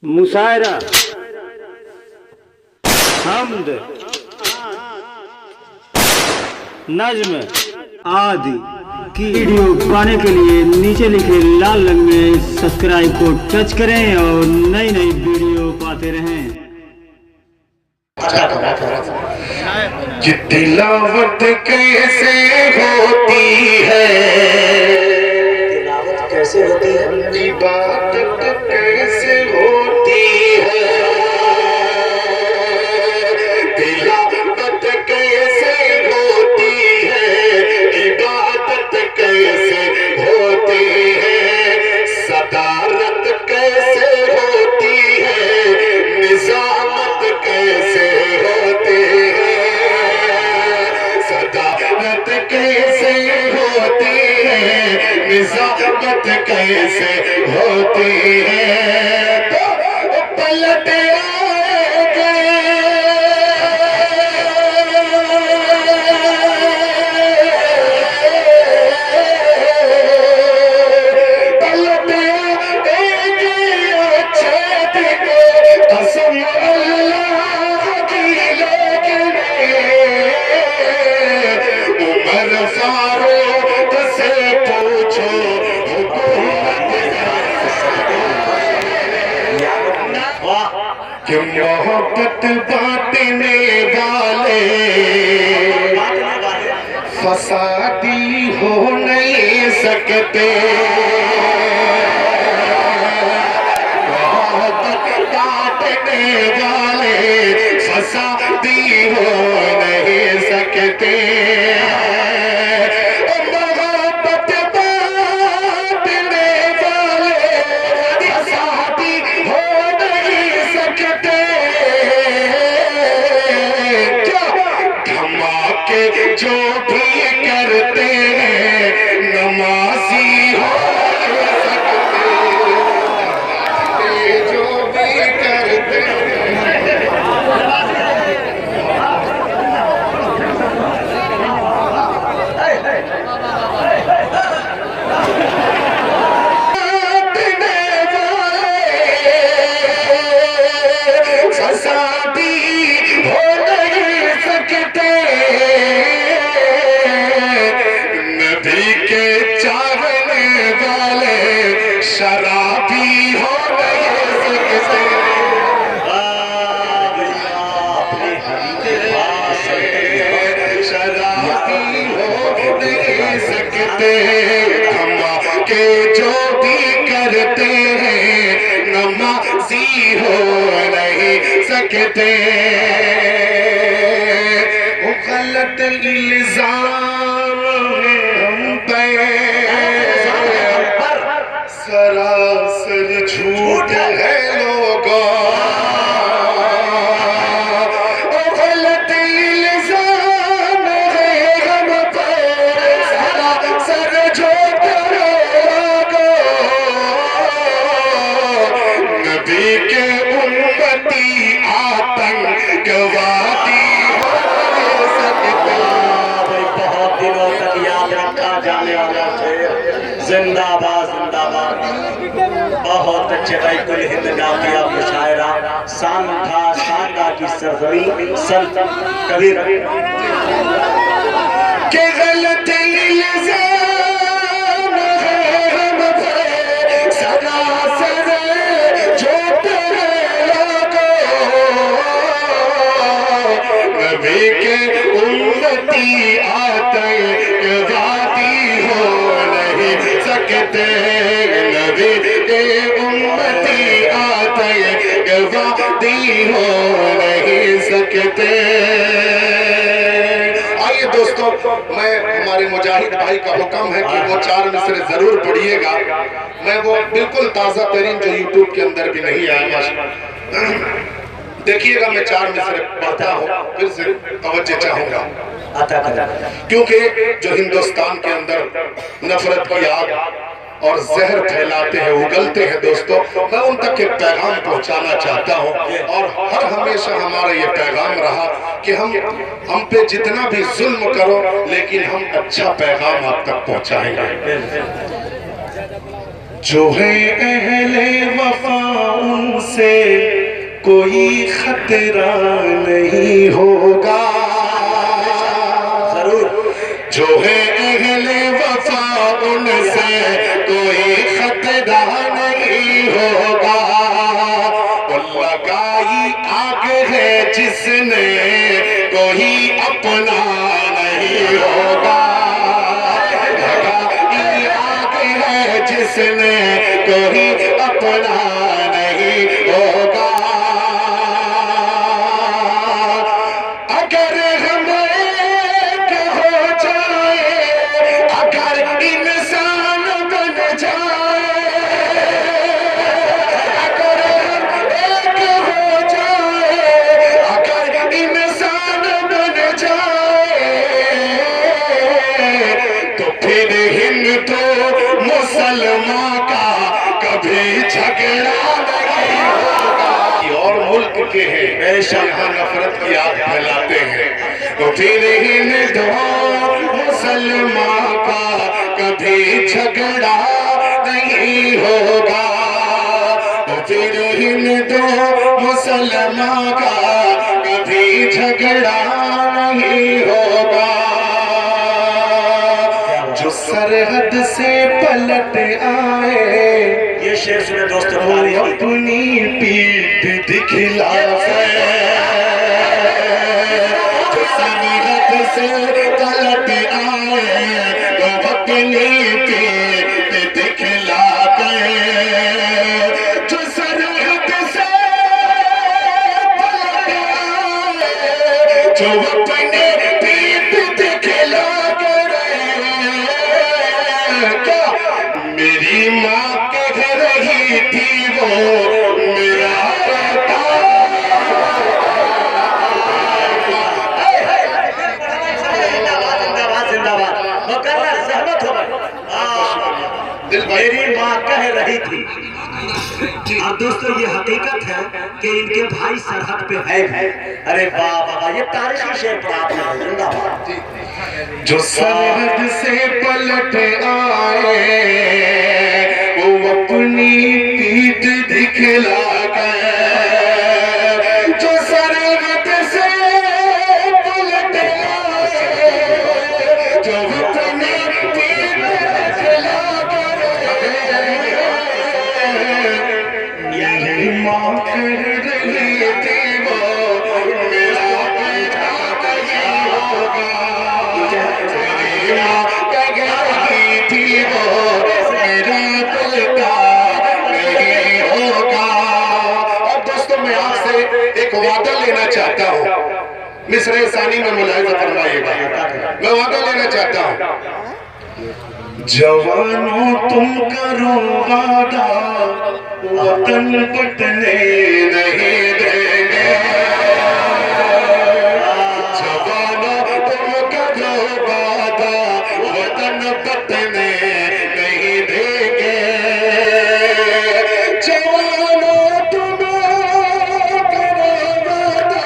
मुशायरा, हम्द, नज्म आदि की वीडियो पाने के लिए नीचे लिखे लाल रंग में सब्सक्राइब को टच करें और नई नई वीडियो पाते रहें। कि तिलावत कैसे होती है, तिलावत कैसे होती है, इबादत कैसे होती है, तिलावत कैसे होती है, इबादत कैसे होती है, सदारत कैसे होती है, निजामत कैसे होती है, सदारत कैसे होती है, निजामत कैसे होती है। तो पलट कि मोहब्बत बांटने वाले फसादी हो नहीं सकते, मोहब्बत बांटने वाले फसादी हो नहीं सकते, मोहब्बत बांटने वाले फसादी हो नहीं सकते, धमाके जो भी करते हैं नमाजी हो सकते, जो भी करते फसादी हो नहीं सकते, नबी के चाहने वाले शराबी हो नहीं सकते, शराबी हो नहीं सकते, हम के जो भी करते हैं नमाजी हो नहीं सकते, वो गलत इल्जाम है हम पे, सरासर झूठ है लोगों, वो गलत इल्जाम है हम पे, सरासर झूठ है लोगों, नबी के उम्मती आतंकवादी हो सकते। भाई बहुत दिनों तक याद रखा जाने वाला है। जिंदाबाद जिंदाबाद। बहुत अच्छे भाई कुल हिंद गा किया मुशायरा, शान था शानदा की सरजमी संत कबीर के गलत इल्जाम है हम पे, सरासर झूठ है लोगों, नबी के उम्मती आतंकवादी हो नहीं सकते, नबी के उम्मती आतंकवादी हो नहीं सकते। आइए दोस्तों, मैं हमारे मुजाहिद भाई का हुक्म है कि वो 4 मिसरे जरूर पढ़िएगा। मैं वो बिल्कुल ताज़ा तरीन जो यूट्यूब के अंदर भी नहीं आया, देखिएगा मैं 4 मिसरे पढ़ता हूँ, फिर से तवज्जो चाहूंगा, क्योंकि जो हिंदुस्तान के अंदर नफरत की आग और जहर फैलाते हैं, उगलते हैं दोस्तों, मैं उन तक एक पैगाम पहुंचाना चाहता हूं, और हर हमेशा हमारा ये पैगाम रहा कि हम पे जितना भी जुल्म करो लेकिन हम अच्छा पैगाम आप तक पहुंचाएंगे। जो है अहले वफा उनसे कोई खतरा नहीं होगा, जरूर। जो है अहले वफा उनसे कोई खतरा नहीं होगा। और लगाई आग है जिसने कोई अपना नहीं होगा, लगाई आग है जिसने कोई अपना नहीं होगा। अगर हम एक हो जाए, अगर इंसान बन जाए, अगर हम एक हो जाए, अगर इंसान बन जाए, तो फिर हिंदू मुसलमान का कभी झगड़ा नहीं होगा। और मुल्क के हैं ऐसा यहाँ नफरत की आग फैलाते हैं, तो फिर हिंदू मुसलमान का कभी झगड़ा नहीं होगा, तो फिर हिंदू मुसलमान का कभी झगड़ा नहीं होगा। जो सरहद से पलट आए, ये शेर सुने दोस्तों, वो अपनी पीठ दिखलावे। जो सरहद से पलट आए, वो अपनी पीठ दिखलावे। जो सरहद से पलट आए, जो अपनी पीठ दिखलावे। मेरी माँ कह रही थी वो मेरा बेटा। जिंदाबाद जिंदाबाद। मुकर्रर सहमत हो गए। मेरी माँ कह रही थी। और दोस्तों ये हकीकत है कि इनके भाई सरहद पे है। अरे वाह वाह, ये तारीखी शेर पर आपने जिंदाबाद। जो सरहद से पलट आए, वो अपनी पीठ दिखला गए। जो सरहद से पलट आए, जो अपनी पीठ दिखला गए। यही माँ कह रही थी वो मेरा बेटा नहीं होगा। थी वो मेरा बेटा नहीं होगा। और दोस्तों मैं आपसे एक वादा लेना चाहता हूँ, मिसरे सानी में मुलाहिजा फरमाइएगा। मैं वादा लेना चाहता हूँ, जवानों तुम करो वादा, वतन बटने नहीं देंगे। जवानों तुम करो वादा, वतन बटने नहीं देंगे। जवानों तुम करो वादा,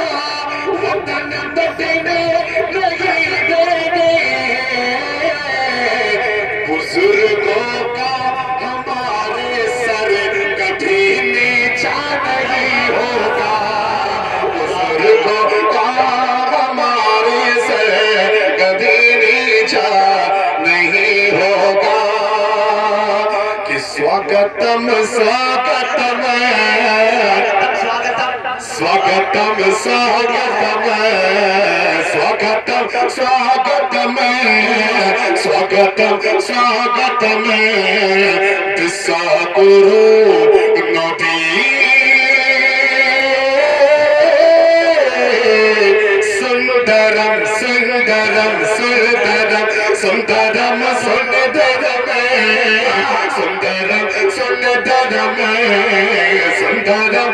वतन बटने नहीं देंगे। बुजुर्गों का हमारे सर कभी नीचा नहीं होगा। बुजुर्गों का हमारे सर कभी नीचा नहीं होगा। कि स्वागतम स्वागतम स्वागतम स्वागतम स्वागतम स्वागतम स्वागतम स्वागतम दिशा गुरु नबी सुंदरम सुंदरम सुंदरम सुंदरम सुंदरम सुंदरम सुंदरम सुंदरम सुंदरम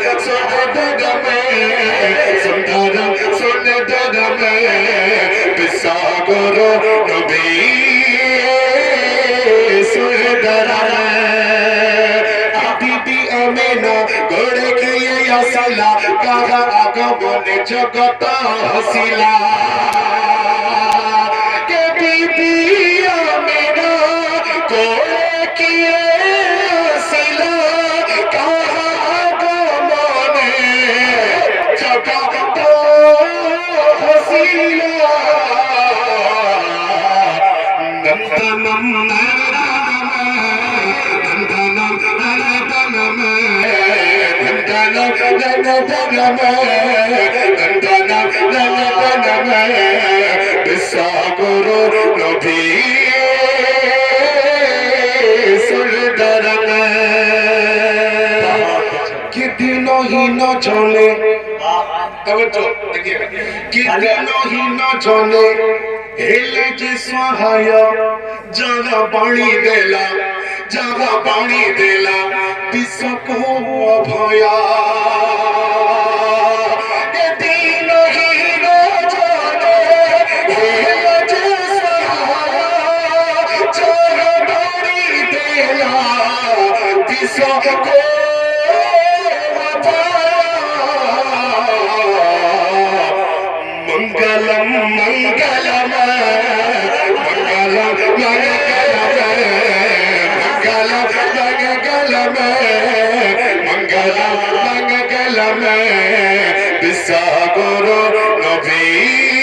सुंदरम सुंदरम दिशा गुरु नबी सुंदरम। बीबी अमीना घोड़े के ये असला कहा आगमन जगत हसीला। के बीबी अमीना घोड़े की বিশ্বগুরু নবী कि दिनों ही न चले कि दिनों ही न चले हेले जे सहाया जगह पानी देला विश्व को अभया ये दिनों ही न चले हेले जे सहाया जगह पानी देला विश्व को मंगलम मंगलम मंगलम मंगलम विश्व गुरु नबी